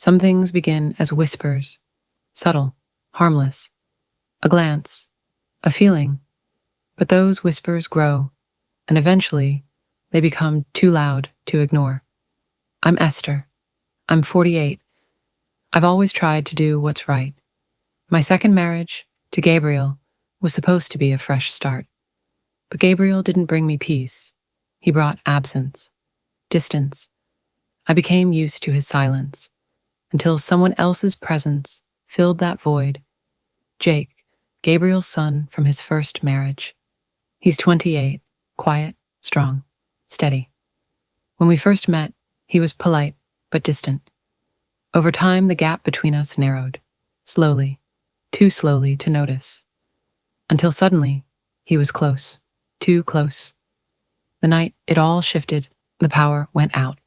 Some things begin as whispers, subtle, harmless, a glance, a feeling, but those whispers grow, and eventually they become too loud to ignore. I'm Esther. I'm 48. I've always tried to do what's right. My second marriage, to Gabriel, was supposed to be a fresh start. But Gabriel didn't bring me peace. He brought absence, distance. I became used to his silence, until someone else's presence filled that void. Jake, Gabriel's son from his first marriage. He's 28, quiet, strong, steady. When we first met, he was polite but distant. Over time, the gap between us narrowed, slowly, too slowly to notice. Until suddenly, he was close, too close. The night it all shifted, the power went out.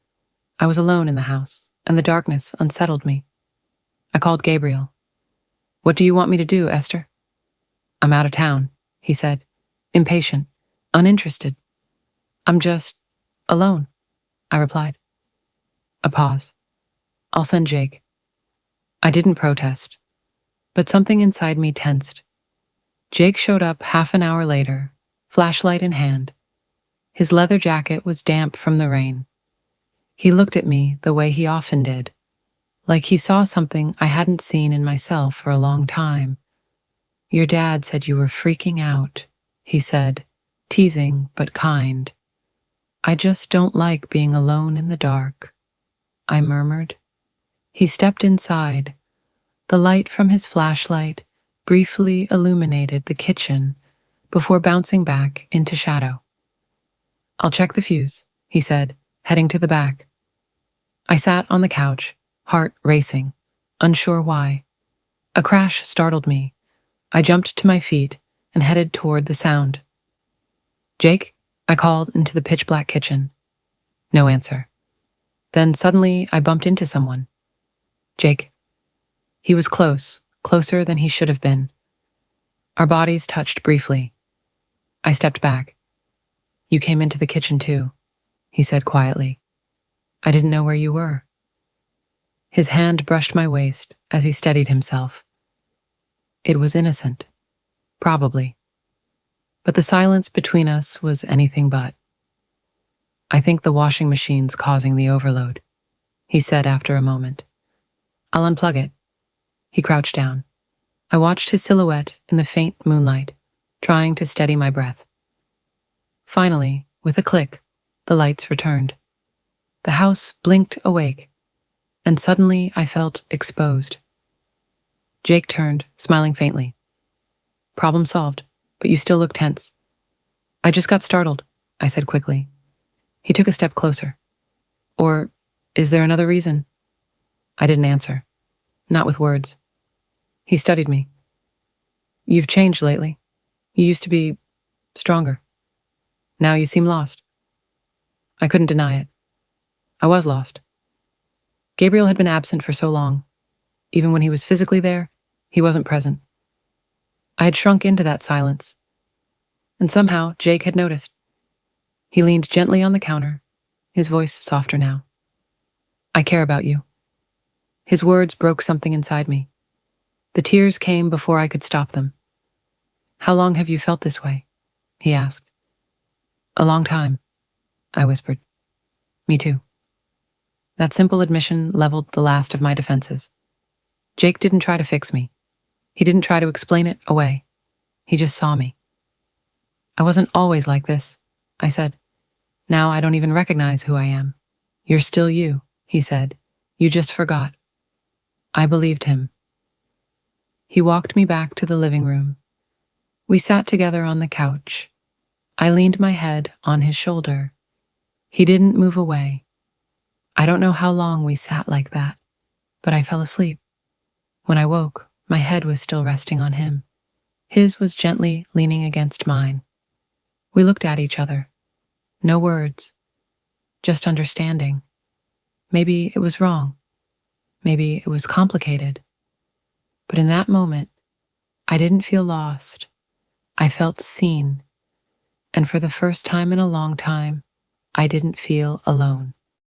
I was alone in the house, and the darkness unsettled me. I called Gabriel. "What do you want me to do, Esther?" "I'm out of town," he said, impatient, uninterested. "I'm just alone," I replied. A pause. "I'll send Jake." I didn't protest, but something inside me tensed. Jake showed up half an hour later, flashlight in hand. His leather jacket was damp from the rain. He looked at me the way he often did, like he saw something I hadn't seen in myself for a long time. "Your dad said you were freaking out," he said, teasing but kind. "I just don't like being alone in the dark," I murmured. He stepped inside. The light from his flashlight briefly illuminated the kitchen before bouncing back into shadow. "I'll check the fuse," he said, heading to the back. I sat on the couch, heart racing, unsure why. A crash startled me. I jumped to my feet and headed toward the sound. "Jake?" I called into the pitch-black kitchen. No answer. Then suddenly I bumped into someone. Jake. He was close, closer than he should have been. Our bodies touched briefly. I stepped back. "You came into the kitchen too," he said quietly. "I didn't know where you were." His hand brushed my waist as he steadied himself. It was innocent, probably. But the silence between us was anything but. "I think the washing machine's causing the overload," he said after a moment. "I'll unplug it." He crouched down. I watched his silhouette in the faint moonlight, trying to steady my breath. Finally, with a click, the lights returned. The house blinked awake, and suddenly I felt exposed. Jake turned, smiling faintly. "Problem solved, but you still look tense." "I just got startled," I said quickly. He took a step closer. "Or is there another reason?" I didn't answer, not with words. He studied me. "You've changed lately. You used to be stronger. Now you seem lost." I couldn't deny it. I was lost. Gabriel had been absent for so long. Even when he was physically there, he wasn't present. I had shrunk into that silence. And somehow Jake had noticed. He leaned gently on the counter, his voice softer now. "I care about you." His words broke something inside me. The tears came before I could stop them. "How long have you felt this way?" he asked. "A long time," I whispered. "Me too." That simple admission leveled the last of my defenses. Jake didn't try to fix me. He didn't try to explain it away. He just saw me. "I wasn't always like this," I said. "Now I don't even recognize who I am." "You're still you," he said. "You just forgot." I believed him. He walked me back to the living room. We sat together on the couch. I leaned my head on his shoulder. He didn't move away. I don't know how long we sat like that, but I fell asleep. When I woke, my head was still resting on him. His was gently leaning against mine. We looked at each other. No words, just understanding. Maybe it was wrong. Maybe it was complicated. But in that moment, I didn't feel lost. I felt seen. And for the first time in a long time, I didn't feel alone.